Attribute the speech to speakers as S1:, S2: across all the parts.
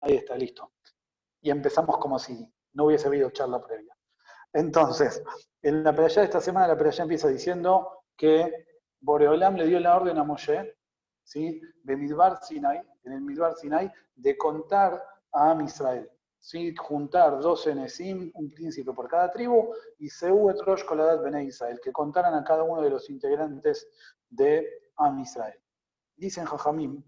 S1: Ahí está, listo. Y empezamos como si no hubiese habido charla previa. Entonces, en la perashá de esta semana, la perashá empieza diciendo que Boreolam le dio la orden a Moshe, ¿sí? De Midbar Sinai, en el Midbar Sinai, de contar a Am Israel. ¿Sí? Juntar 12 Nesim, un príncipe por cada tribu, y Seu et Rosh Koladat Bnei Israel, que contaran a cada uno de los integrantes de Am Israel. Dicen Jajamim,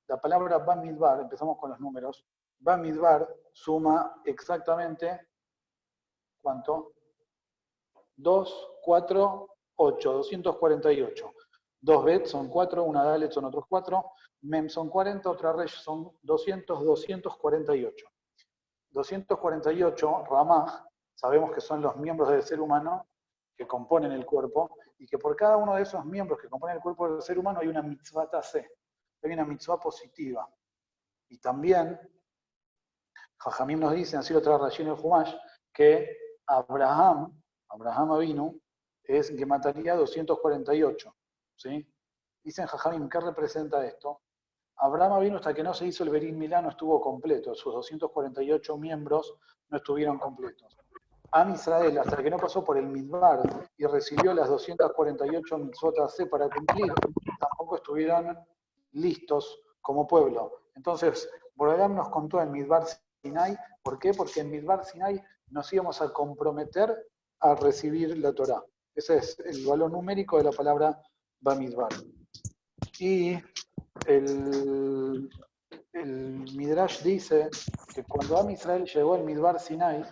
S1: la palabra Bamidbar, empezamos con los números, Bamidbar suma exactamente, ¿cuánto? 2, 4, 8, 248. 2 bet son 4, una dalet son otros 4, mem son 40, otra resh son 200, 248. 248, Ramaj, sabemos que son los miembros del ser humano que componen el cuerpo, y que por cada uno de esos miembros que componen el cuerpo del ser humano hay una mitzvah tase, hay una mitzvah positiva. Y también, Jajamim nos dice, así lo trae Rashi en el Humash, que Abraham Avinu, es Gemataría 248. ¿Sí? Dicen Jajamim, ¿qué representa esto? Abraham Avinu, hasta que no se hizo el Berit Milá, no estuvo completo, sus 248 miembros no estuvieron completos. Am Israel, hasta que no pasó por el Midbar y recibió las 248 mitzvot C para cumplir, tampoco estuvieron listos como pueblo. Entonces, Boreolam nos contó en Midbar Sinai, ¿por qué? Porque en Midbar Sinai nos íbamos a comprometer a recibir la Torá. Ese es el valor numérico de la palabra Bamidbar. Y el Midrash dice que cuando Am Israel llegó al Midbar Sinai,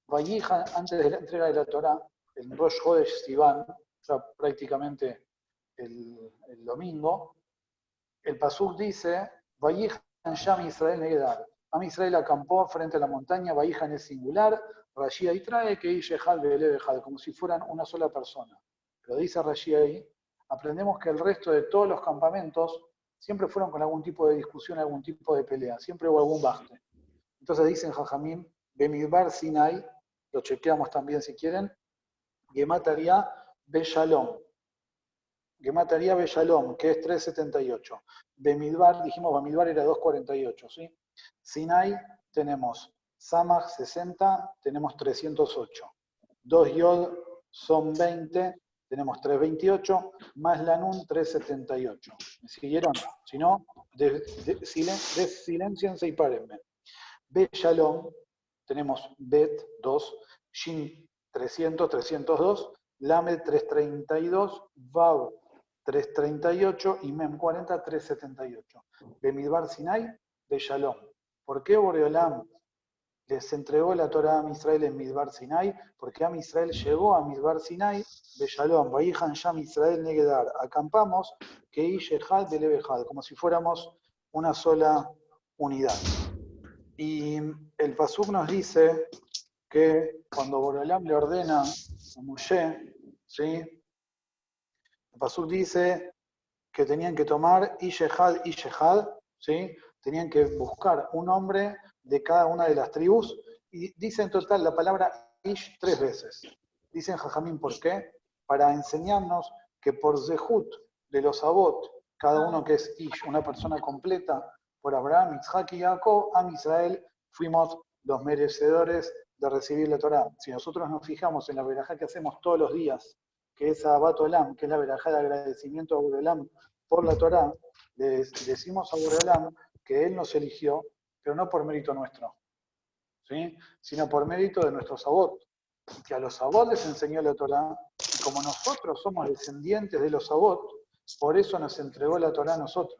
S1: Vayija, antes de la entrega de la Torá, el Rosh Hodesh Sivan, o sea, prácticamente el domingo, el Pasuk dice, Vayija Sham Israel Negedar. Am Israel acampó frente a la montaña, Vayija es singular, Rashi ahí trae que Ishehal Belebehal, como si fueran una sola persona. Pero dice Rashi ahí, aprendemos que el resto de todos los campamentos siempre fueron con algún tipo de discusión, algún tipo de pelea, siempre hubo algún baste. Entonces dicen Jajamim, Bemidbar Sinai, lo chequeamos también si quieren, Gemataría Beshalom. Gemataría Beshalom, que es 378. Bemidbar, dijimos, Bemidbar era 248, ¿sí? Sinai tenemos Samach 60, tenemos 308. 2 Yod son 20, tenemos 328, más Lanun 378. ¿Me siguieron? Si no, silenciense y párenme. Beshalom, tenemos Bet 2, Shin 300, 302, Lamed 332, Vav 338 y Mem 40, 378. Bemidbar Sinai, Beshalom. ¿Por qué Boreolam les entregó la Torá a Am Israel en Midbar Sinai? Porque Am Israel llegó a Midbar Sinai, Beshalom, Vayijan Sham Israel Negedar. Acampamos, que Ishehad Belebehad, como si fuéramos una sola unidad. Y el Pasuk nos dice que cuando Boreolam le ordena a Moshe, ¿sí? El Pasuk dice que tenían que tomar Ishehad, ¿sí? Tenían que buscar un hombre de cada una de las tribus, y dice en total la palabra Ish 3 veces. Dicen Jajamín, ¿por qué? Para enseñarnos que por Zehut de los Abot, cada uno que es Ish, una persona completa, por Abraham, Isaac y Jacob, Am Israel, fuimos los merecedores de recibir la Torá. Si nosotros nos fijamos en la verajá que hacemos todos los días, que es Abat Olam, que es la verajá de agradecimiento a Boreolam por la Torá, le decimos a Boreolam que Él nos eligió, pero no por mérito nuestro, ¿sí? Sino por mérito de nuestros Abot, que a los Abot les enseñó la Torá, y como nosotros somos descendientes de los Abot, por eso nos entregó la Torá a nosotros.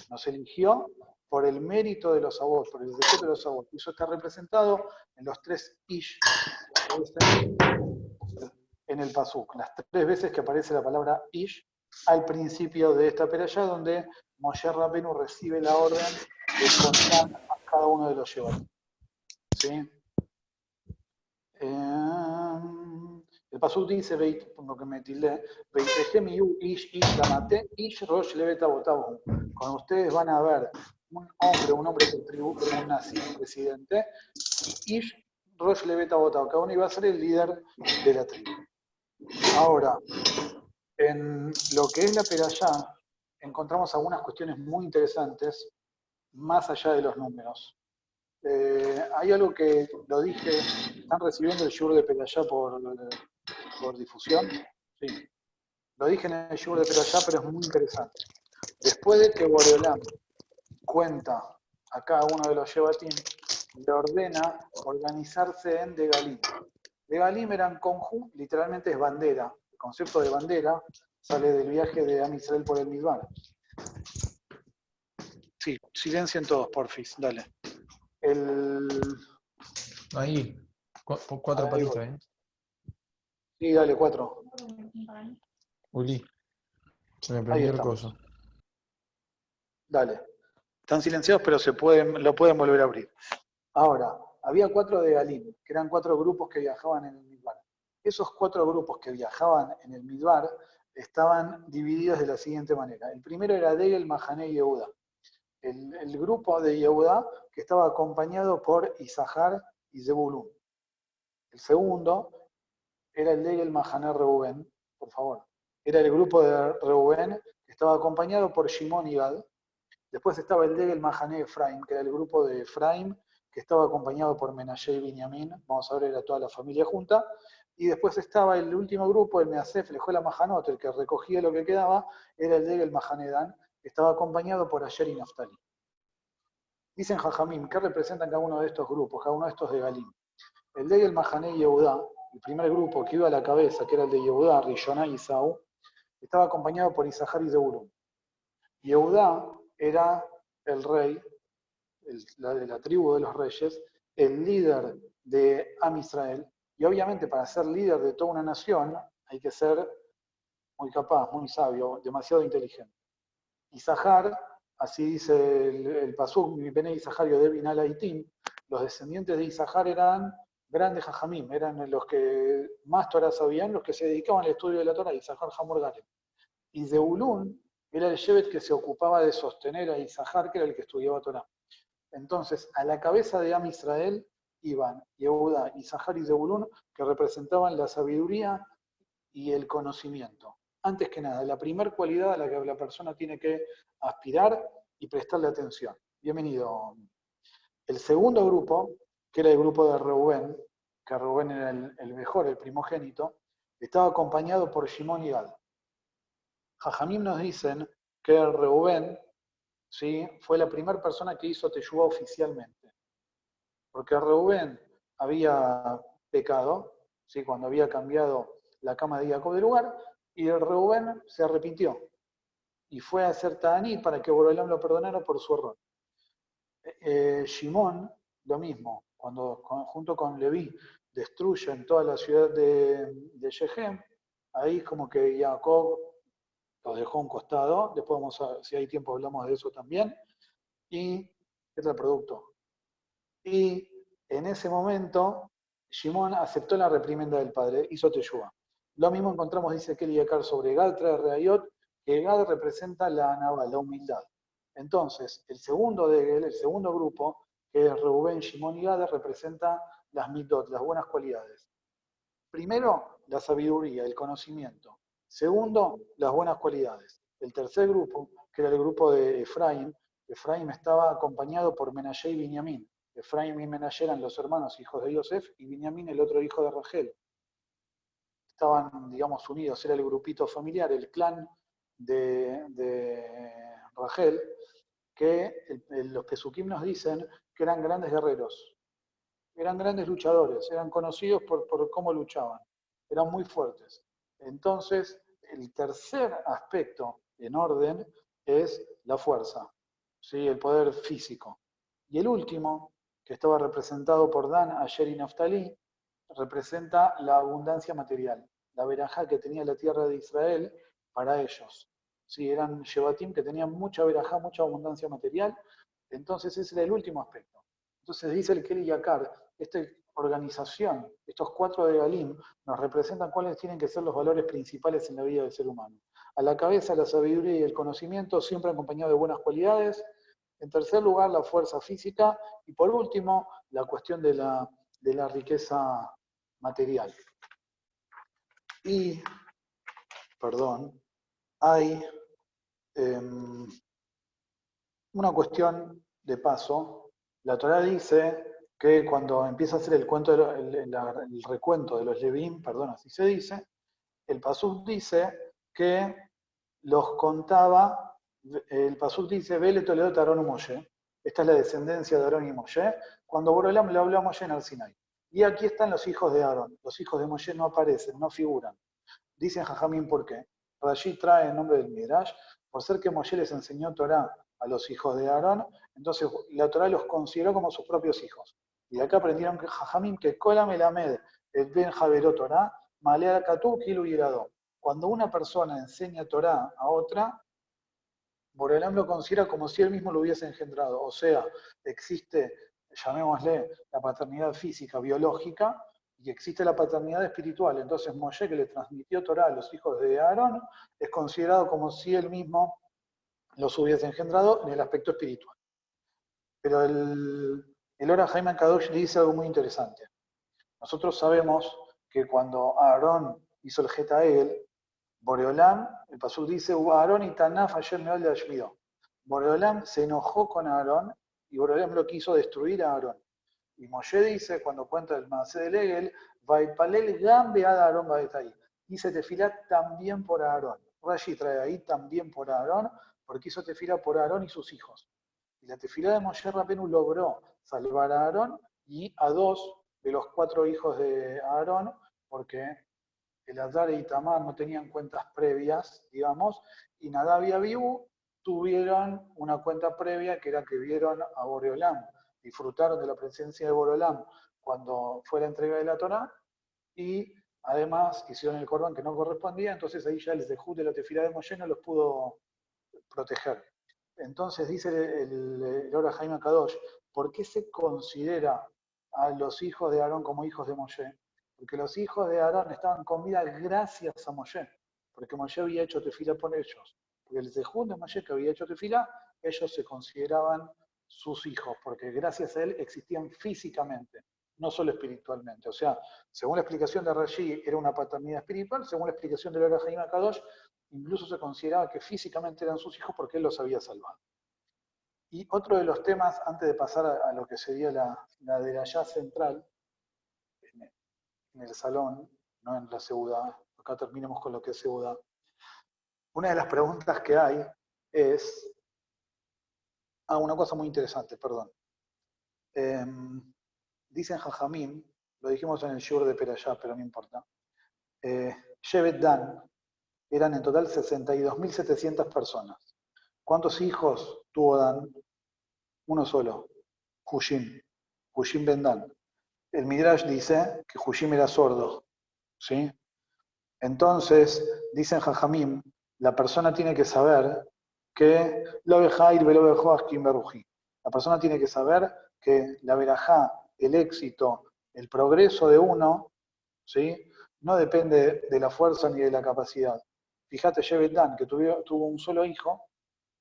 S1: Nos eligió por el mérito de los Abot, por el decreto de los Abot. Y eso está representado en los 3 Ish en el Pasuk, las 3 veces que aparece la palabra Ish al principio de esta perashá, donde Moshe Rabbeinu recibe la orden de contar a cada uno de los Shevatim. ¿Sí? El Pasuk dice, por lo que me tildé, cuando ustedes van a ver un hombre que tributo, un nazi, un presidente, y Ish Rosh Leveta Botao, cada uno iba a ser el líder de la tribu. Ahora, en lo que es la perashá, encontramos algunas cuestiones muy interesantes, más allá de los números. Hay algo que lo dije, ¿están recibiendo el shiur de Perashá por difusión? Sí. Lo dije en el shiur de Perashá, pero es muy interesante. Después de que Boreolam cuenta a cada uno de los Shevatim, le ordena organizarse en Degalim. Degalim eran conju, literalmente es bandera. El concepto de bandera sale del viaje de Am Israel por el Midbar. Sí, silencien todos, porfis, dale.
S2: Ahí, cuatro
S1: Ahí
S2: patitas,
S1: voy.
S2: ¿eh?
S1: Sí, dale, 4.
S2: Uli, se me
S1: Ahí
S2: prendió el
S1: estamos.
S2: coso.
S1: Dale. Están silenciados, pero lo pueden volver a abrir. Ahora, había 4 de Galim, que eran 4 grupos que viajaban en el Midbar. Esos 4 grupos que viajaban en el Midbar estaban divididos de la siguiente manera. El primero era Degel, Mahané y Yehuda. El grupo de Yehuda que estaba acompañado por Isahar y Zebulun. El segundo era el Degel, Mahané, Reubén, por favor. Era el grupo de Reubén que estaba acompañado por Shimón y Gad. Después estaba el Degel Mahané Efraim, que era el grupo de Efraim, que estaba acompañado por Menashe y Binyamin. Vamos a ver, era toda la familia junta. Y después estaba el último grupo, el Measef, Lejuela Mahanot, el que recogía lo que quedaba, era el Degel Mahané Dan, que estaba acompañado por Asher y Naftali. Dicen Jajamim, ¿qué representan cada uno de estos grupos, cada uno de estos de Galim? El Degel Mahané y Yehudá, el primer grupo que iba a la cabeza, que era el de Yehudá, Rishoná y Isaú, estaba acompañado por Isahar y Zebulun. Yehudá era el rey, de la tribu de los reyes, el líder de Am Israel, y obviamente para ser líder de toda una nación hay que ser muy capaz, muy sabio, demasiado inteligente. Isahar, así dice el Pasuk, mi Bene Isahar Yodev Inal Aitim, los descendientes de Isahar eran grandes Jajamim, eran los que más Torah sabían, los que se dedicaban al estudio de la Torah, Isahar Hamor Garem. Y Zebulún era el Shevet que se ocupaba de sostener a Isahar, que era el que estudiaba Torah. Entonces, a la cabeza de Am Israel iban Yehuda, Isahar y Zebulún, que representaban la sabiduría y el conocimiento. Antes que nada, la primera cualidad a la que la persona tiene que aspirar y prestarle atención. Bienvenido. El segundo grupo, que era el grupo de Reubén, que Reubén era el mejor, el primogénito, estaba acompañado por Shimón y Gad. Jajamim nos dicen que Reubén, ¿sí?, fue la primera persona que hizo Teshuvá oficialmente. Porque Reubén había pecado, ¿sí?, cuando había cambiado la cama de Jacob de lugar, y Reubén se arrepintió y fue a hacer Ta'anit para que Borolam lo perdonara por su error. Shimón, lo mismo, cuando junto con Leví destruyen toda la ciudad de Shechem, ahí como que Jacob los dejó a un costado, después vamos a, si hay tiempo hablamos de eso también, y ¿qué tal el producto? Y en ese momento, Shimón aceptó la reprimenda del padre, hizo Teshuvá. Lo mismo encontramos, dice Kelly Yakar, sobre Gad, trae Reayot, que Gad representa la Anabá, la humildad. Entonces, el segundo grupo, que es Reubén, Shimón y Gad, representa las mitot, las buenas cualidades. Primero, la sabiduría, el conocimiento. Segundo, las buenas cualidades. El tercer grupo, que era el grupo de Efraim, Efraim estaba acompañado por Menashe y Binyamin. Efraim y Menashe eran los hermanos hijos de Yosef y Binyamin el otro hijo de Rachel. Estaban, digamos, unidos, era el grupito familiar, el clan de Rachel, que los Pesukim nos dicen que eran grandes guerreros, eran grandes luchadores, eran conocidos por cómo luchaban, eran muy fuertes. Entonces, el tercer aspecto en orden es la fuerza, ¿sí?, el poder físico. Y el último, que estaba representado por Dan, Asher y Naftali, representa la abundancia material, la verajá que tenía la tierra de Israel para ellos. Sí, eran Shevatim que tenían mucha verajá, mucha abundancia material. Entonces ese era el último aspecto. Entonces dice el Keli Yakar, esta organización, estos 4 de Galim, nos representan cuáles tienen que ser los valores principales en la vida del ser humano. A la cabeza, la sabiduría y el conocimiento, siempre acompañado de buenas cualidades. En tercer lugar, la fuerza física. Y por último, la cuestión de la riqueza material. Y, perdón, hay una cuestión de paso La Torá dice que cuando empieza a hacer el cuento el recuento de los Levín, perdón, así se dice, el Pasuk dice que los contaba, el Pasuk dice, Vele Toledo Aarón y Moshe, esta es la descendencia de Aarón y Moshe, cuando Borolam le habló a Moshe en el Sinai. Y aquí están los hijos de Aarón, los hijos de Moshe no aparecen, no figuran. Dicen Jajamín por qué. Rashi trae el nombre del Midrash, por ser que Moshe les enseñó Torah a los hijos de Aarón, entonces la Torah los consideró como sus propios hijos. Y de acá aprendieron que Jajamín que Kola Melamed, el Ben Javeró Torah, Malea Katú, Kilu Yirado. Cuando una persona enseña Torah a otra, Borolam lo considera como si él mismo lo hubiese engendrado. O sea, existe, llamémosle, la paternidad física, biológica, y existe la paternidad espiritual. Entonces Moshe, que le transmitió Torah a los hijos de Aarón, es considerado como si él mismo los hubiese engendrado en el aspecto espiritual. Pero el Ora Jaime Kadosh dice algo muy interesante. Nosotros sabemos que cuando Aarón hizo el Getael, Boreolam, el Pasuk dice, Aarón y Tanaf ayer me de Ashmidó. Boreolam se enojó con Aarón y Boreolam lo quiso destruir a Aarón. Y Moshe dice, cuando cuenta el Maaseh del Egel, Vaipalel Gambe ad Aarón Baetai. Hice tefilá también por Aarón. Rashi trae ahí también por Aarón, porque hizo tefilá por Aarón y sus hijos. Y la tefilá de Moshe Rabenu logró salvar a Aarón y a 2 de los 4 hijos de Aarón, porque Elazar y Itamar no tenían cuentas previas, digamos, y Nadab y Abiú tuvieron una cuenta previa que era que vieron a Boreolam, disfrutaron de la presencia de Boreolam cuando fue la entrega de la Torá, y además hicieron el Corban que no correspondía, entonces ahí ya el Zehut de la tefilá de Moshe no los pudo proteger. Entonces dice el Ora Jaime Kadosh, ¿por qué se considera a los hijos de Aarón como hijos de Moshe? Porque los hijos de Aarón estaban con vida gracias a Moshe, porque Moshe había hecho tefila por ellos. Porque el Zehut de Moshe que había hecho tefila, ellos se consideraban sus hijos, porque gracias a él existían físicamente, no solo espiritualmente. O sea, según la explicación de Rashi, era una paternidad espiritual, según la explicación de Ora Jaime Kadosh, incluso se consideraba que físicamente eran sus hijos porque él los había salvado. Y otro de los temas, antes de pasar a lo que sería la de la ya central, en el salón, no en la Seudá, acá terminemos con lo que es Seudá. Una de las preguntas que hay es, una cosa muy interesante, perdón. Dicen Jajamín, lo dijimos en el Shur de Perayá, pero no importa. Shevet Dan, eran en total 62.700 personas. ¿Cuántos hijos tuvo Dan? Uno solo, Hushim Ben Dan. El Midrash dice que Hushim era sordo, ¿sí? Entonces, dicen Jajamim, la persona tiene que saber que lo bejair velo bejoaskim beruji. La persona tiene que saber que la verajá, el éxito, el progreso de uno, ¿sí? No depende de la fuerza ni de la capacidad. Fíjate, Shevet Dan, que tuvo un solo hijo,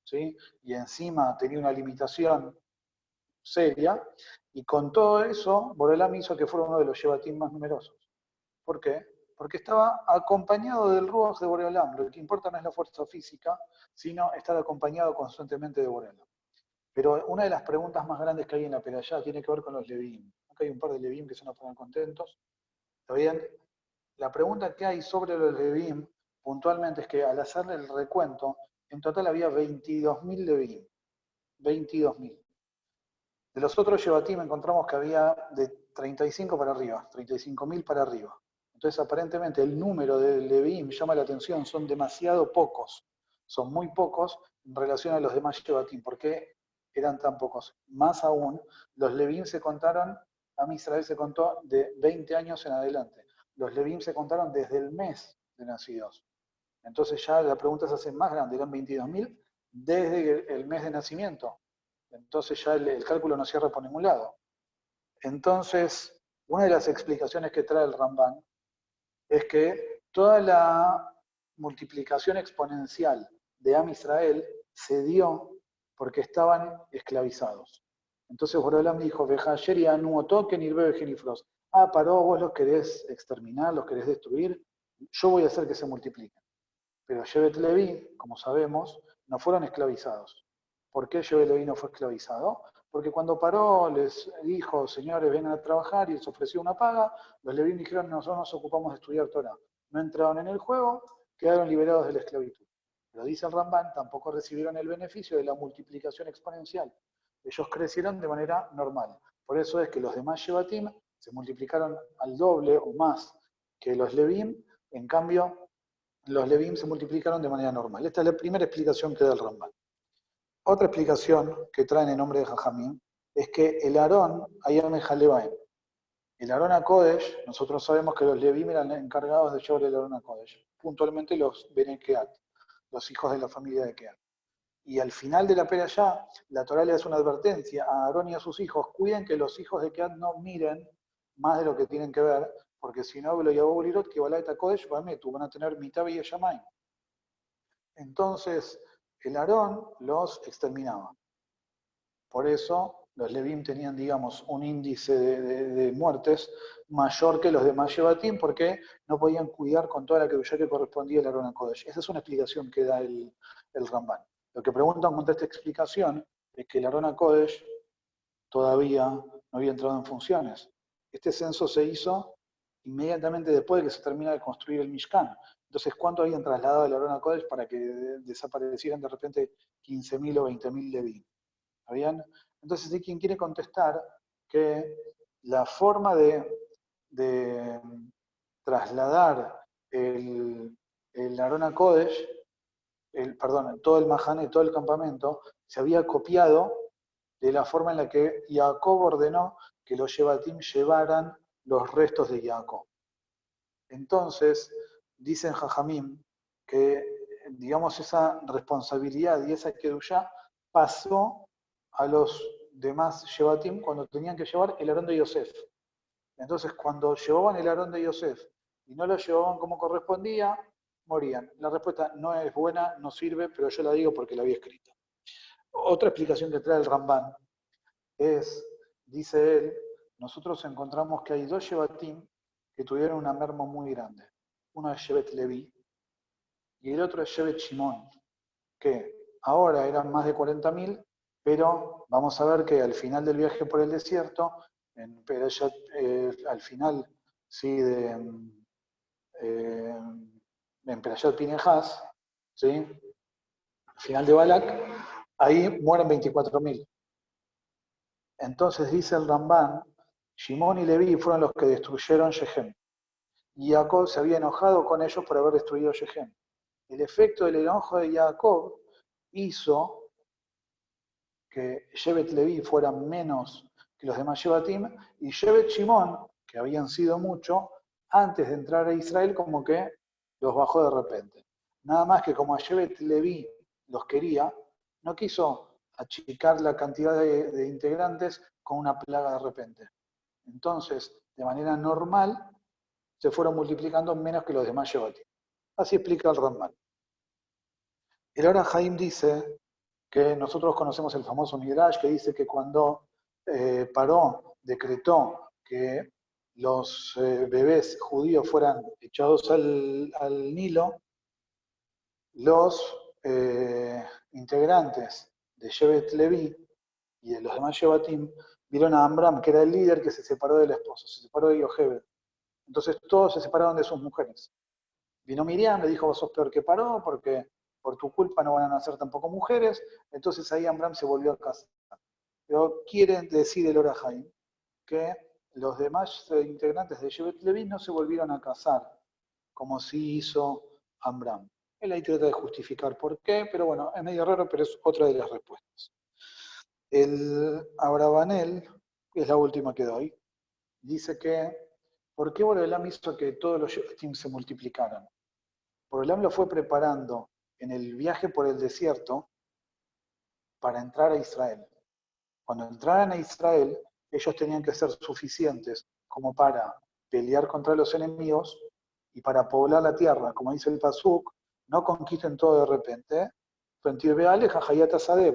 S1: ¿sí? Y encima tenía una limitación seria, y con todo eso, Borelam hizo que fuera uno de los Shevatim más numerosos. ¿Por qué? Porque estaba acompañado del Ruach de Boreolam. Lo que importa no es la fuerza física, sino estar acompañado constantemente de Boreolam. Pero una de las preguntas más grandes que hay en la Perayá tiene que ver con los Levín. Acá hay un par de Levín que se nos ponen contentos. ¿Está bien? La pregunta que hay sobre los Levín puntualmente es que al hacerle el recuento, en total había 22.000 Levín. 22.000. De los otros Shevatim encontramos que había de 35 para arriba, 35.000 para arriba. Entonces, aparentemente, el número de Levíim llama la atención, son demasiado pocos, son muy pocos en relación a los demás Shevatim. ¿Por qué eran tan pocos? Más aún, los Levíim se contaron, a Israel se contó de 20 años en adelante. Los Levíim se contaron desde el mes de nacidos. Entonces ya la pregunta se hace más grande, eran 22.000 desde el mes de nacimiento. Entonces ya el cálculo no cierra por ningún lado. Entonces, una de las explicaciones que trae el Ramban es que toda la multiplicación exponencial de Am Israel se dio porque estaban esclavizados. Entonces Borolam dijo, paró, vos los querés exterminar, los querés destruir, yo voy a hacer que se multipliquen. Pero Shevet Leví, como sabemos, no fueron esclavizados. ¿Por qué Shevet Leví no fue esclavizado? Porque cuando Paró les dijo, señores, vengan a trabajar y les ofreció una paga, los Levín dijeron, nosotros nos ocupamos de estudiar Torah. No entraron en el juego, quedaron liberados de la esclavitud. Pero dice el Ramban, tampoco recibieron el beneficio de la multiplicación exponencial. Ellos crecieron de manera normal. Por eso es que los demás Shevatim se multiplicaron al doble o más que los Levim, en cambio, los Levim se multiplicaron de manera normal. Esta es la primera explicación que da el Ramban. Otra explicación que traen en nombre de Jajamín es que el Aarón, Ayam Ejalebaim, el Aarón a Kodesh, nosotros sabemos que los Levim eran encargados de llevar el Aarón a Kodesh, puntualmente los Bene Keat, los hijos de la familia de Keat. Y al final de la Perashá, la Torá le hace una advertencia a Aarón y a sus hijos, cuiden que los hijos de Keat no miren más de lo que tienen que ver, porque si no, lo Yabó Lirot, que Balaeta Kodesh, van a tener mitad y Shamayim. Entonces, el Aarón los exterminaba. Por eso, los Levim tenían, digamos, un índice de muertes mayor que los demás Shevatim, porque no podían cuidar con toda la kedushá que correspondía al Aarón a Kodesh. Esa es una explicación que da el Ramban. Lo que preguntan contra esta explicación es que el Aarón a Kodesh todavía no había entrado en funciones. Este censo se hizo inmediatamente después de que se termina de construir el Mishkan. Entonces, ¿cuánto habían trasladado el Aarón a Kodesh para que desaparecieran de repente 15.000 o 20.000 Levim? ¿Está bien? Entonces, hay quien quiere contestar que la forma de trasladar el Aarón a Kodesh, todo el Mahané, todo el campamento, se había copiado de la forma en la que Jacob ordenó que los Shevatim llevaran los restos de Jacob. Entonces, dicen Jajamim que, digamos, esa responsabilidad y esa kedushá pasó a los demás Shevatim cuando tenían que llevar el Aarón de Yosef. Entonces, cuando llevaban el Aarón de Yosef y no lo llevaban como correspondía, morían. La respuesta no es buena, no sirve, pero yo la digo porque la había escrito. Otra explicación que trae el Ramban es, dice él, nosotros encontramos que hay dos Shevatim que tuvieron una merma muy grande. Uno es Shevet Levi y el otro es Shevet Shimon, que ahora eran más de 40.000, pero vamos a ver que al final del viaje por el desierto, al final sí, en Perashat Pinehas, ¿sí? Al final de Balak, ahí mueren 24.000. Entonces dice el Ramban, Shimón y Leví fueron los que destruyeron Shechem. Y Jacob se había enojado con ellos por haber destruido Shechem. El efecto del enojo de Jacob hizo que Shevet Leví fuera menos que los demás Shevatim, y Shevet Shimón, que habían sido mucho, antes de entrar a Israel como que los bajó de repente. Nada más que como a Shevet Leví los quería, no quiso achicar la cantidad de integrantes con una plaga de repente. Entonces, de manera normal, se fueron multiplicando menos que los demás Shevatim. Así explica el Ramban. El Ora Haim dice que nosotros conocemos el famoso Midrash que dice que cuando Paró decretó que los bebés judíos fueran echados al Nilo, los integrantes de Shevet Leví y de los demás Shevatim vieron a Amram, que era el líder, que se separó de la esposa, se separó de Yochebed. Entonces todos se separaron de sus mujeres. Vino Miriam, le dijo, vos sos peor que Paró, porque por tu culpa no van a nacer tampoco mujeres. Entonces ahí Amram se volvió a casar. Pero quiere decir el Ora Haim que los demás integrantes de Shevet Leví no se volvieron a casar, como sí hizo Amram. Él ahí trata de justificar por qué, pero bueno, es medio raro, pero es otra de las respuestas. El Abravanel, que es la última que doy, dice que, ¿por qué Boreolam hizo que todos los Shevatim se multiplicaran? Boreolam lo fue preparando en el viaje por el desierto para entrar a Israel. Cuando entraran a Israel, ellos tenían que ser suficientes como para pelear contra los enemigos y para poblar la tierra. Como dice el Pasuk, no conquisten todo de repente,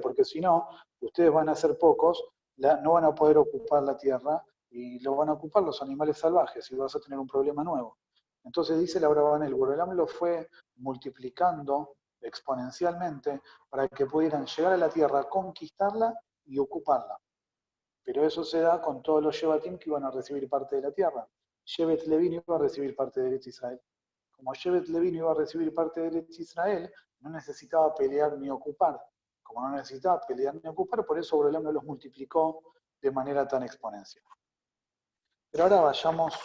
S1: porque si no, ustedes van a ser pocos, no van a poder ocupar la tierra y lo van a ocupar los animales salvajes y vas a tener un problema nuevo. Entonces dice la Abraham, el Boreolam lo fue multiplicando exponencialmente para que pudieran llegar a la tierra, conquistarla y ocuparla. Pero eso se da con todos los Shevatim que iban a recibir parte de la tierra. Shevet Leví no iba a recibir parte de Eretz Israel. Como Shevet Leví no iba a recibir parte de Eretz Israel, no necesitaba pelear ni ocupar. Como no necesitaba pelear ni ocupar, por eso Borolam no los multiplicó de manera tan exponencial. Pero ahora vayamos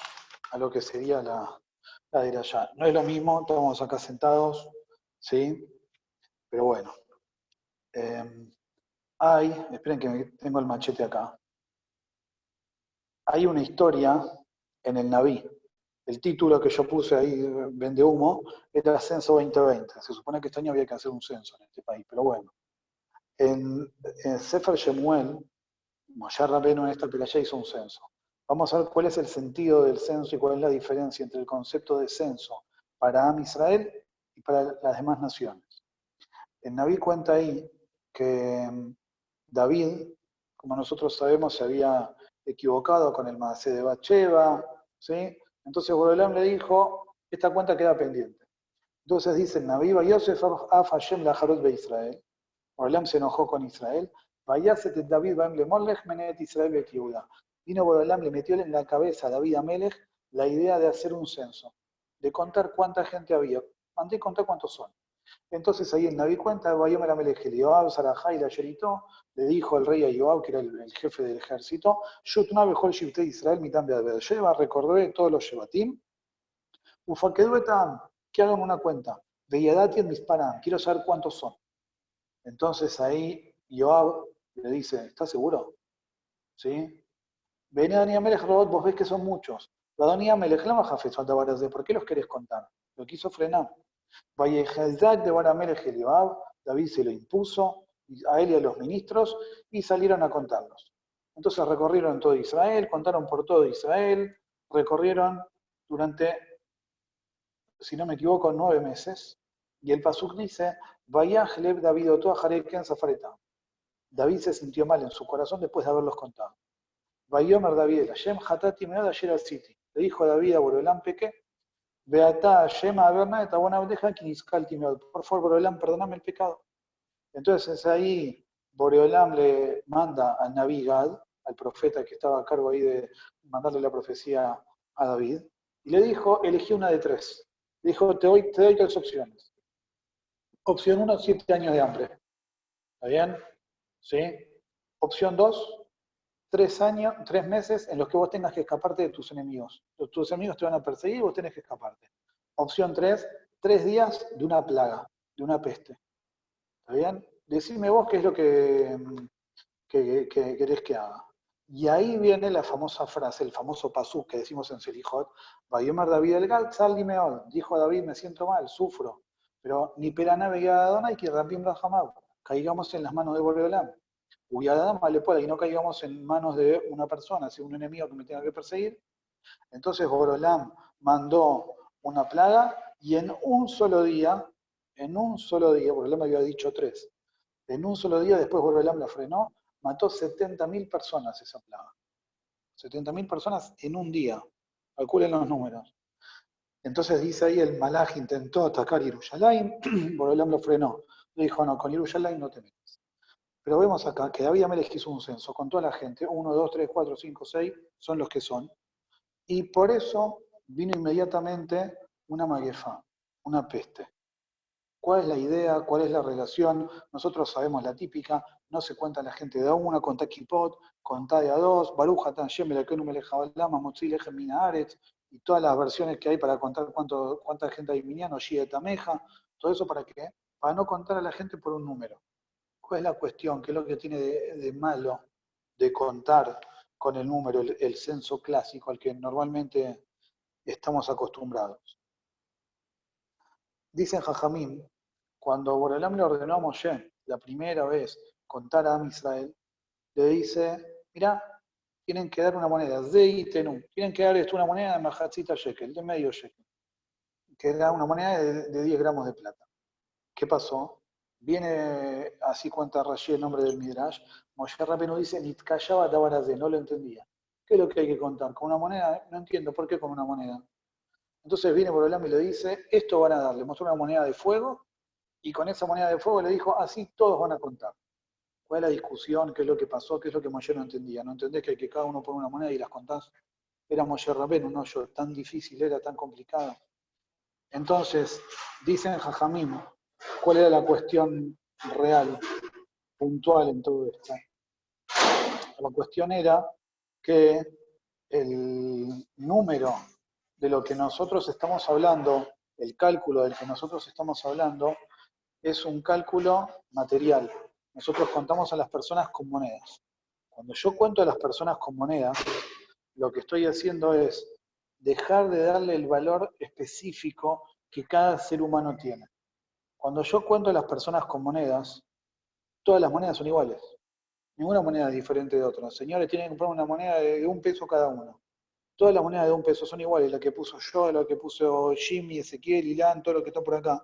S1: a lo que sería la de allá. No es lo mismo, estamos acá sentados, ¿sí? Pero bueno. Esperen que tengo el machete acá. Hay una historia en el Naví. El título que yo puse ahí, Vende Humo, era Censo 2020. Se supone que este año había que hacer un censo en este país, pero bueno. En Sefer Shemuel, Moshe Rabbeinu en esta pelaya hizo un censo. Vamos a ver cuál es el sentido del censo y cuál es la diferencia entre el concepto de censo para Am Israel y para las demás naciones. El Naví cuenta ahí que David, como nosotros sabemos, se había equivocado con el Maaseh de Bathsheba, ¿sí? Entonces Borolam le dijo, esta cuenta queda pendiente. Entonces dice el Naví, Yosef af Hashem laharot be Israel. Borolam se enojó con Israel. Vayaset David baem lemolech menet Israel bet Yehuda. Vino Borolam, le metió en la cabeza a David Amelech la idea de hacer un censo, de contar cuánta gente había. Mandé contar cuántos son. Entonces ahí el Naví cuenta, Vayomer Amelech el Yoab, Sarajá y la Yerito, le dijo el rey a Yoab, que era el jefe del ejército, Yutna Bejol Shivtei Israel, mitam de Beersheba, recordé todos los Shevatim, Ufakeduetam, que hagan una cuenta, Veyadati en Misparam, quiero saber cuántos son. Entonces ahí Yoab le dice, ¿estás seguro? ¿Sí? Ven a Amelech Robot, vos ves que son muchos. Badoni Amelech, la Majafet, ¿por qué los querés contar? Lo quiso frenar. Vallejazak de Baramelech el Yoab, David se lo impuso a él y a los ministros y salieron a contarlos. Entonces recorrieron todo Israel, contaron por todo Israel, recorrieron durante, si no me equivoco, 9 meses. Y el Pasuk dice, Vayaj lev David oto Ken Safareta. David se sintió mal en su corazón después de haberlos contado. Vayomer David, Hashem Hatati Meod Ayer al City. Le dijo a David a Borolam Peque, Beatá, Shema, Averna, Tabona Abdeja, Kiniskal Timeod. Por favor, Boreolam, perdóname el pecado. Entonces ahí Boreolam le manda al Naví Gad, al profeta que estaba a cargo ahí de mandarle la profecía a David, y le dijo, elegí una de 3. Le dijo, te doy 3 opciones. Opción 1, 7 años de hambre. ¿Está bien? ¿Sí? Opción 2, 3 meses en los que vos tengas que escaparte de tus enemigos. Tus enemigos te van a perseguir y vos tenés que escaparte. Opción 3, 3 días de una plaga, de una peste. ¿Está bien? Decime vos qué es lo que querés que haga. Y ahí viene la famosa frase, el famoso pasú que decimos en Selijot, Vayomer David el Gal, Sal Dimeod. Dijo a David, me siento mal, sufro. Pero ni perana veía a Adonai que Rabim Rahamab. Caigamos en las manos de Boreolam. Y no caigamos en manos de una persona, si un enemigo que me tenga que perseguir. Entonces Borolam mandó una plaga y en un solo día, Borolam había dicho 3, en un solo día después Borolam la frenó, mató 70.000 personas esa plaga. 70.000 personas en un día. Calculen los números. Entonces dice ahí el Malaj intentó atacar Yerushalayim, Borolam lo frenó. Le dijo, no, con Yerushalayim no te metas. Pero vemos acá que David Amelech hizo un censo con toda la gente, 1, 2, 3, 4, 5, 6, son los que son. Y por eso vino inmediatamente una maguefa, una peste. ¿Cuál es la idea? ¿Cuál es la relación? Nosotros sabemos la típica, no se cuenta la gente de a una, contá Kipot, contá de a 2, Baruch Hatan Shem Melekenu Melech Haolam, Motzi Lechem Min Haaretz, y todas las versiones que hay para contar cuánta gente hay miniano, Shia Tameja, todo eso ¿para qué? Para no contar a la gente por un número. ¿Cuál es la cuestión? ¿Qué es lo que tiene de malo de contar con el número, el censo clásico al que normalmente estamos acostumbrados? Dicen Jajamín, cuando Borolam le ordenó a Moshe la primera vez contar a Am Israel, le dice, mirá, tienen que dar una moneda, Zeitenu, tienen que dar una moneda de Mahatzita Shekel, de medio Shekel, que era una moneda de 10 gramos de plata. ¿Qué pasó? Viene, así cuenta Rashi el nombre del Midrash, Moshe Rabbeinu dice, Nitkashaba Dabarazé, no lo entendía. ¿Qué es lo que hay que contar? ¿Con una moneda? No entiendo, ¿por qué con una moneda? Entonces viene Borolam y le dice, esto van a dar, le mostró una moneda de fuego, y con esa moneda de fuego le dijo, así todos van a contar. ¿Cuál es la discusión? ¿Qué es lo que pasó? ¿Qué es lo que Moshe no entendía? ¿No entendés que cada uno pone una moneda y las contás? Era Moshe Rabbeinu, no yo, tan difícil, era tan complicado. Entonces, dicen Jajamim, ¿cuál era la cuestión real, puntual en todo esto? La cuestión era que el número de lo que nosotros estamos hablando, el cálculo del que nosotros estamos hablando, es un cálculo material. Nosotros contamos a las personas con monedas. Cuando yo cuento a las personas con monedas, lo que estoy haciendo es dejar de darle el valor específico que cada ser humano tiene. Cuando yo cuento a las personas con monedas, todas las monedas son iguales. Ninguna moneda es diferente de otra. Señores, tienen que comprar una moneda de $1 cada uno. Todas las monedas de $1 son iguales. La que puso yo, la que puso Jimmy, Ezequiel, Ilan, todo lo que está por acá.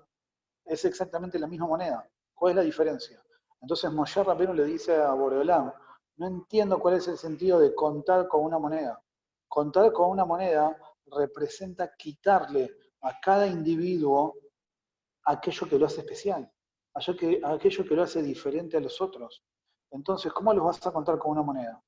S1: Es exactamente la misma moneda. ¿Cuál es la diferencia? Entonces Moshe Rabbeinu le dice a Boreolam, no entiendo cuál es el sentido de contar con una moneda. Contar con una moneda representa quitarle a cada individuo aquello que lo hace especial, aquello que lo hace diferente a los otros. Entonces, ¿cómo los vas a contar con una moneda?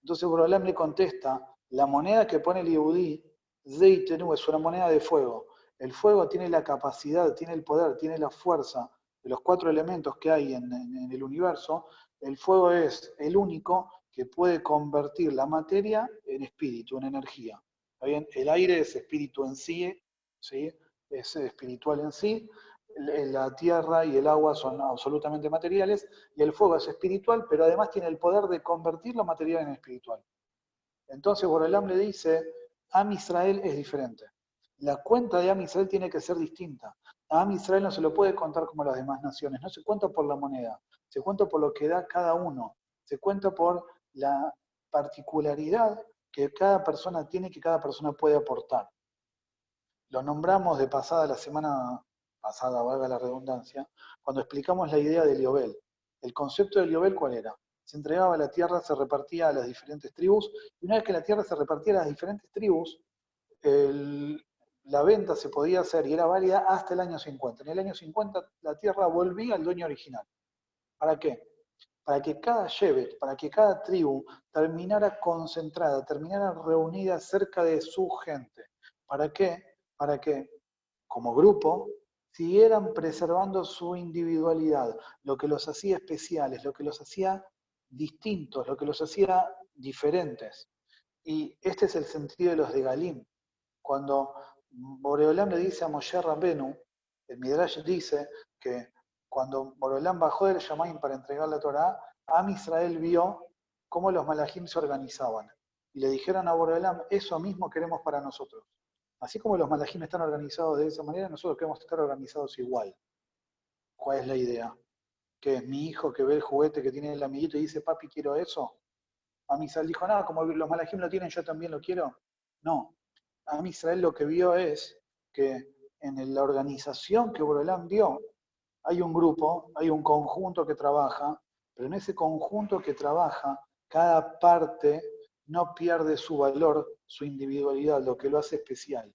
S1: Entonces Boreolam le contesta, la moneda que pone el Yehudí, Zeitenu, es una moneda de fuego. El fuego tiene la capacidad, tiene el poder, tiene la fuerza de los 4 elementos que hay en el universo. El fuego es el único que puede convertir la materia en espíritu, en energía. ¿Está bien? El aire es espíritu en sí, ¿sí? Es espiritual en sí. La tierra y el agua son absolutamente materiales, y el fuego es espiritual, pero además tiene el poder de convertir lo material en espiritual. Entonces Boreolam le dice, Am Israel es diferente. La cuenta de Am Israel tiene que ser distinta. A Am Israel no se lo puede contar como las demás naciones, no se cuenta por la moneda, se cuenta por lo que da cada uno, se cuenta por la particularidad que cada persona tiene, que cada persona puede aportar. Lo nombramos de pasada la semana pasada, valga la redundancia, cuando explicamos la idea del Yobel. El concepto del Yobel, ¿cuál era? Se entregaba la tierra, se repartía a las diferentes tribus, y una vez que la tierra se repartía a las diferentes tribus, la venta se podía hacer y era válida hasta el año 50. En el año 50 la tierra volvía al dueño original. ¿Para qué? Para que cada shevet, para que cada tribu terminara concentrada, terminara reunida cerca de su gente. ¿Para qué? Para que, como grupo, siguieran preservando su individualidad, lo que los hacía especiales, lo que los hacía distintos, lo que los hacía diferentes. Y este es el sentido de los de Galim. Cuando Boreolam le dice a Moshe Rabbeinu, el Midrash dice que cuando Boreolam bajó del Shamaim para entregar la Torá, Am Israel vio cómo los malajim se organizaban. Y le dijeron a Boreolam, eso mismo queremos para nosotros. Así como los malajim están organizados de esa manera, nosotros queremos estar organizados igual. ¿Cuál es la idea? Que es mi hijo que ve el juguete que tiene el amiguito y dice, papi, quiero eso. Am Israel dijo, no, como los malajim lo tienen, yo también lo quiero. No. Am Israel lo que vio es que en la organización que Boreolam vio, hay un grupo, hay un conjunto que trabaja, pero en ese conjunto que trabaja, cada parte no pierde su valor, su individualidad, lo que lo hace especial.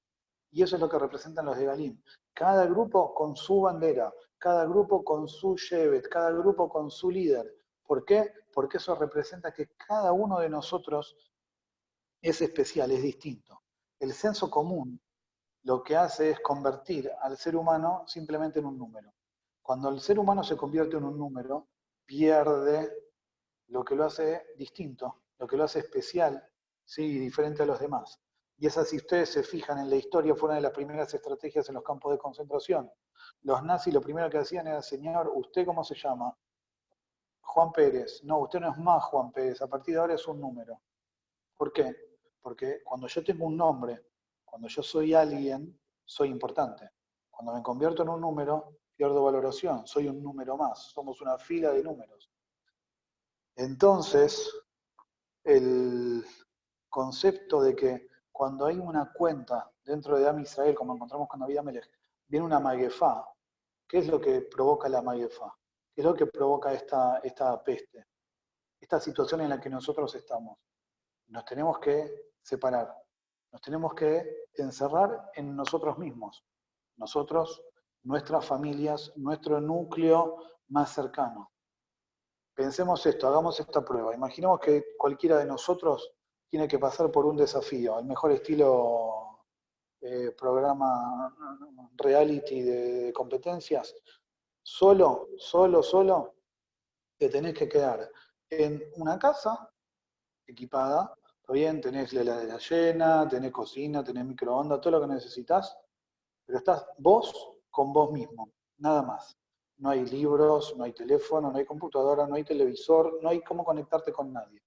S1: Y eso es lo que representan los de Galim. Cada grupo con su bandera, cada grupo con su shevet, cada grupo con su líder. ¿Por qué? Porque eso representa que cada uno de nosotros es especial, es distinto. El censo común lo que hace es convertir al ser humano simplemente en un número. Cuando el ser humano se convierte en un número, pierde lo que lo hace distinto, lo que lo hace especial, ¿sí? Diferente a los demás. Y es así, ustedes se fijan en la historia, fue una de las primeras estrategias en los campos de concentración. Los nazis lo primero que hacían era, señor, ¿usted cómo se llama? Juan Pérez. No, usted no es más Juan Pérez, a partir de ahora es un número. ¿Por qué? Porque cuando yo tengo un nombre, cuando yo soy alguien, soy importante. Cuando me convierto en un número, pierdo valoración, soy un número más, somos una fila de números. Entonces, el concepto de que cuando hay una cuenta dentro de Am Israel, como encontramos con David Amelech, viene una maguefá. ¿Qué es lo que provoca la maguefá? ¿Qué es lo que provoca esta peste? Esta situación en la que nosotros estamos. Nos tenemos que separar, nos tenemos que encerrar en nosotros mismos, nosotros, nuestras familias, nuestro núcleo más cercano. Pensemos esto, hagamos esta prueba. Imaginemos que cualquiera de nosotros tiene que pasar por un desafío, al mejor estilo programa reality de competencias. Solo, te tenés que quedar en una casa equipada, ¿está bien? Tenés la heladera llena, tenés cocina, tenés microondas, todo lo que necesitas, pero estás vos con vos mismo, nada más. No hay libros, no hay teléfono, no hay computadora, no hay televisor, no hay cómo conectarte con nadie.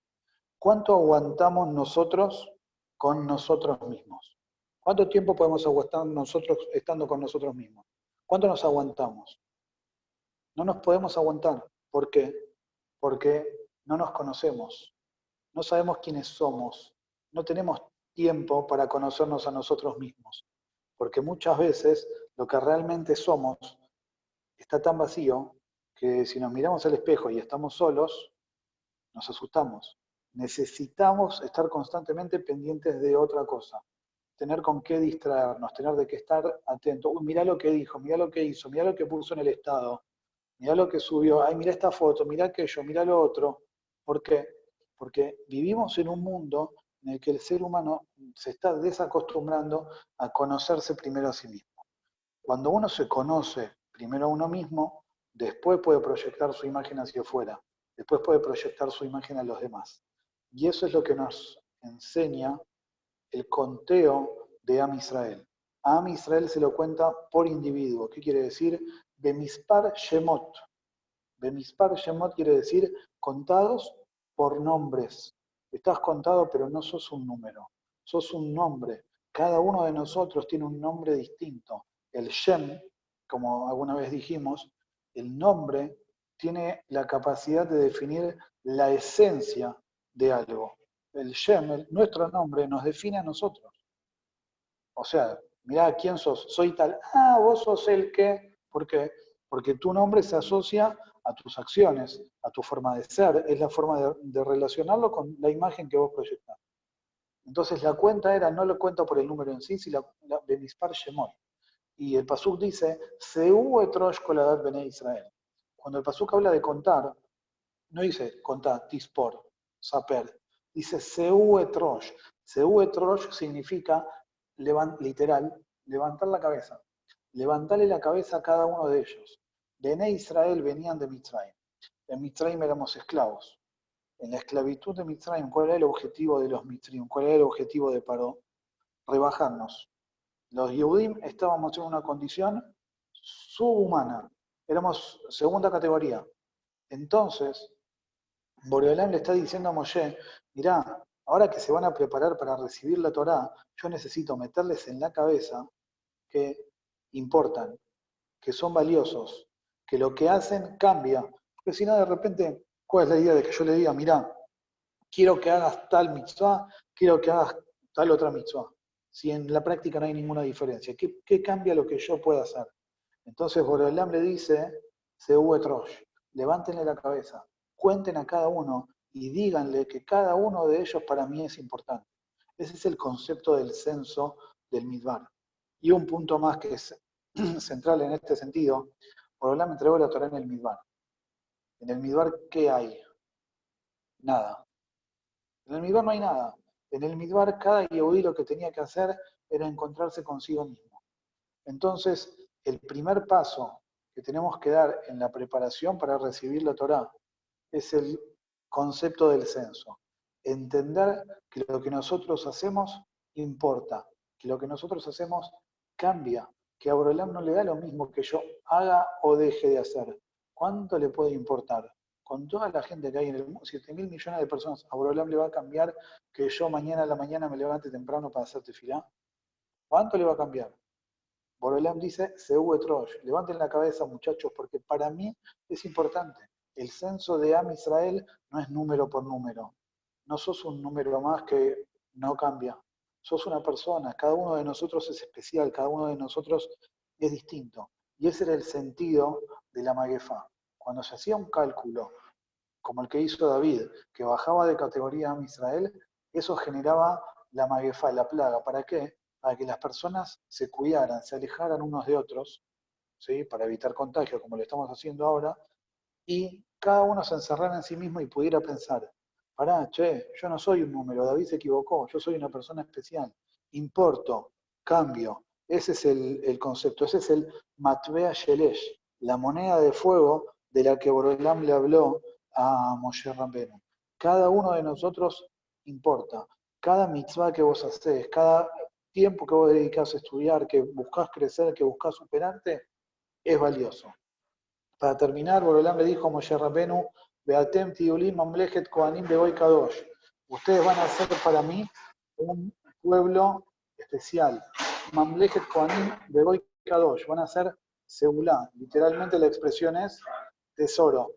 S1: ¿Cuánto aguantamos nosotros con nosotros mismos? ¿Cuánto tiempo podemos aguantar nosotros estando con nosotros mismos? ¿Cuánto nos aguantamos? No nos podemos aguantar. ¿Por qué? Porque no nos conocemos, no sabemos quiénes somos, no tenemos tiempo para conocernos a nosotros mismos, porque muchas veces lo que realmente somos está tan vacío que si nos miramos al espejo y estamos solos, nos asustamos. Necesitamos estar constantemente pendientes de otra cosa, tener con qué distraernos, tener de qué estar atento. Uy, mirá lo que dijo, mirá lo que hizo, mirá lo que puso en el estado, mirá lo que subió, ay, mirá esta foto, mirá aquello, mirá lo otro. ¿Por qué? Porque vivimos en un mundo en el que el ser humano se está desacostumbrando a conocerse primero a sí mismo. Cuando uno se conoce primero a uno mismo, después puede proyectar su imagen hacia afuera, después puede proyectar su imagen a los demás. Y eso es lo que nos enseña el conteo de Am Israel. A Am Israel se lo cuenta por individuo. ¿Qué quiere decir? Bemispar Shemot. Bemispar Shemot quiere decir contados por nombres. Estás contado, pero no sos un número. Sos un nombre. Cada uno de nosotros tiene un nombre distinto. El Shem, como alguna vez dijimos, el nombre tiene la capacidad de definir la esencia de algo. El Shem, nuestro nombre, nos define a nosotros. O sea, mirá, ¿quién sos? Soy tal. Ah, vos sos el que. ¿Por qué? Porque tu nombre se asocia a tus acciones, a tu forma de ser. Es la forma de relacionarlo con la imagen que vos proyectás. Entonces la cuenta era, no lo cuento por el número en sí, sino de Mispar Shemot. Y el Pasuk dice, Seu etrosh koladat bene Israel. Cuando el Pasuk habla de contar, no dice contar, tispor, saper. Dice Seu etrosh. Seu etrosh significa, literal, levantar la cabeza. Levantarle la cabeza a cada uno de ellos. Bene Israel venían de Mitzrayim. En Mitzrayim éramos esclavos. En la esclavitud de Mitzrayim, ¿cuál era el objetivo de los Mitzrayim? ¿Cuál era el objetivo de Paró? Rebajarnos. Los Yehudim estábamos en una condición subhumana. Éramos segunda categoría. Entonces, Boreolán le está diciendo a Moshe, mirá, ahora que se van a preparar para recibir la Torá, yo necesito meterles en la cabeza que importan, que son valiosos, que lo que hacen cambia. Porque si no, de repente, ¿cuál es la idea de que yo le diga, mirá, quiero que hagas tal mitzvah, quiero que hagas tal otra mitzvah? Si en la práctica no hay ninguna diferencia, ¿qué cambia lo que yo pueda hacer? Entonces Boreolam le dice, Seu etrosh, levántenle la cabeza, cuenten a cada uno y díganle que cada uno de ellos para mí es importante. Ese es el concepto del censo del Midbar. Y un punto más que es central en este sentido, Boreolam entregó la Torá en el Midbar. En el Midbar, ¿qué hay? Nada. En el Midbar no hay nada. En el Midbar cada Yehudí lo que tenía que hacer era encontrarse consigo mismo. Entonces, el primer paso que tenemos que dar en la preparación para recibir la Torá es el concepto del censo. Entender que lo que nosotros hacemos importa, que lo que nosotros hacemos cambia, que a Borolam no le da lo mismo que yo haga o deje de hacer. ¿Cuánto le puede importar? Con toda la gente que hay en el mundo, 7.000 millones de personas, ¿a Borolam le va a cambiar que yo mañana a la mañana me levante temprano para hacer tefilá? ¿Cuánto le va a cambiar? Borolam dice, Seu etrosh, levanten la cabeza muchachos, porque para mí es importante. El censo de Am Israel no es número por número. No sos un número más que no cambia. Sos una persona, cada uno de nosotros es especial, cada uno de nosotros es distinto. Y ese era el sentido de la Maguefá. Cuando se hacía un cálculo, como el que hizo David, que bajaba de categoría Am Israel, eso generaba la Maguefá, la plaga. ¿Para qué? Para que las personas se cuidaran, se alejaran unos de otros, ¿sí? Para evitar contagio, como lo estamos haciendo ahora, y cada uno se encerrara en sí mismo y pudiera pensar, pará, che, yo no soy un número, David se equivocó, yo soy una persona especial, importo, cambio. Ese es el concepto, ese es el Matvea Shelesh, la moneda de fuego de la que Borolam le habló a Moshe Rabbenu. Cada uno de nosotros importa. Cada mitzvah que vos haces, cada tiempo que vos dedicás a estudiar, que buscás crecer, que buscás superarte, es valioso. Para terminar, Borolam le dijo a Moshe Rabbenu, Beatem tiulim mamlechet kohanim begoy kadosh. Ustedes van a ser para mí un pueblo especial. Mamlechet kohanim begoy kadosh. Van a ser segulá. Literalmente la expresión es tesoro.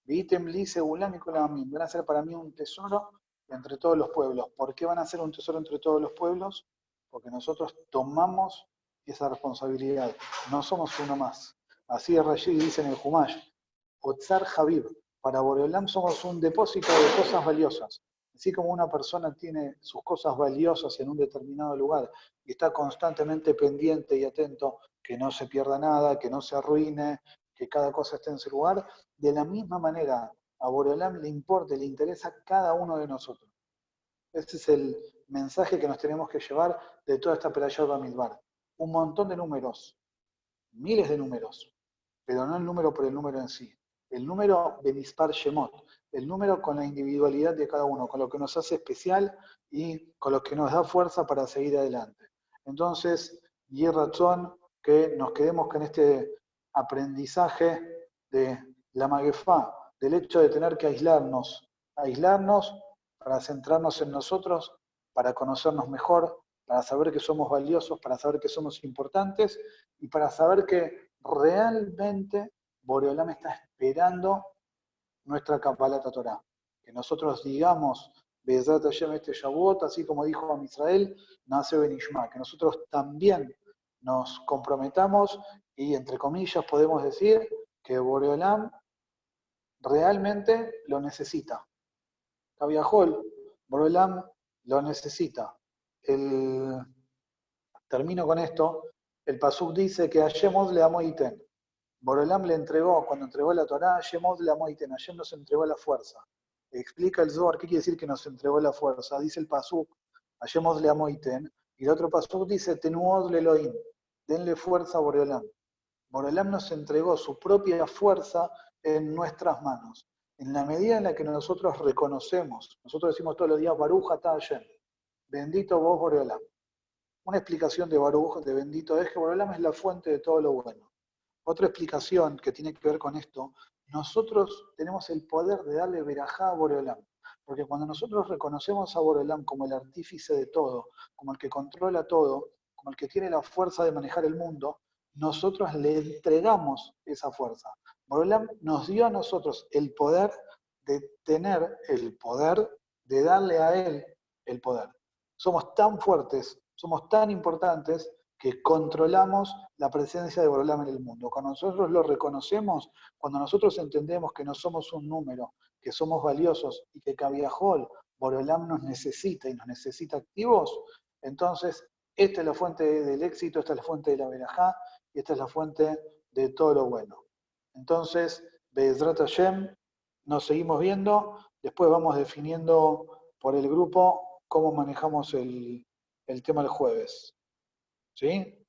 S1: Vitem li segulá Nicolamim. Van a ser para mí un tesoro entre todos los pueblos. ¿Por qué van a ser un tesoro entre todos los pueblos? Porque nosotros tomamos esa responsabilidad. No somos uno más. Así Rashi dice en el Humash, Otzar Habib, para Boreolam somos un depósito de cosas valiosas. Así como una persona tiene sus cosas valiosas en un determinado lugar y está constantemente pendiente y atento que no se pierda nada, que no se arruine, que cada cosa esté en su lugar, de la misma manera a Boreolam le importa, le interesa cada uno de nosotros. Ese es el mensaje que nos tenemos que llevar de toda esta Perashá Bamidbar. Un montón de números, miles de números, pero no el número por el número en sí. El número de Mispar Shemot, el número con la individualidad de cada uno, con lo que nos hace especial y con lo que nos da fuerza para seguir adelante. Entonces, y es razón que nos quedemos con este aprendizaje de la Maguefá, del hecho de tener que aislarnos para centrarnos en nosotros, para conocernos mejor, para saber que somos valiosos, para saber que somos importantes y para saber que realmente Boreolam está esperando nuestra Kabbalat Torah. Que nosotros digamos, Be'ezrat Hashem este Shavuot, así como dijo a Israel, nace Benishma, que nosotros también nos comprometamos y, entre comillas, podemos decir que Boreolam realmente lo necesita. Kaviahol, Boreolam lo necesita. Termino con esto. El Pasuk dice que a Shemot le amó Iten. Borolam le entregó, cuando entregó la Torá, Shemot le amó Iten. Hashem nos entregó la fuerza. Explica el Zohar, ¿qué quiere decir que nos entregó la fuerza? Dice el Pasuk, a Shemot le amó Iten. Y el otro Pasuk dice, Tenuod le Elohim. Denle fuerza a Borolam. Borolam nos entregó su propia fuerza en nuestras manos. En la medida en la que nosotros reconocemos, nosotros decimos todos los días, Baruch atah Hashem, bendito vos Borolam. Una explicación de Baruch, de bendito es que Borolam es la fuente de todo lo bueno. Otra explicación que tiene que ver con esto, nosotros tenemos el poder de darle verajá a Borolam. Porque cuando nosotros reconocemos a Borolam como el artífice de todo, como el que controla todo, como el que tiene la fuerza de manejar el mundo, nosotros le entregamos esa fuerza. Borolam nos dio a nosotros el poder de tener el poder de darle a él el poder. Somos tan fuertes, somos tan importantes que controlamos la presencia de Borolam en el mundo. Cuando nosotros lo reconocemos, cuando nosotros entendemos que no somos un número, que somos valiosos y que Kaviahol, Borolam nos necesita y nos necesita activos, entonces esta es la fuente del éxito, esta es la fuente de la verajá y esta es la fuente de todo lo bueno. Entonces, Be'ezrat Hashem, nos seguimos viendo, después vamos definiendo por el grupo cómo manejamos el tema el jueves. ¿Sí?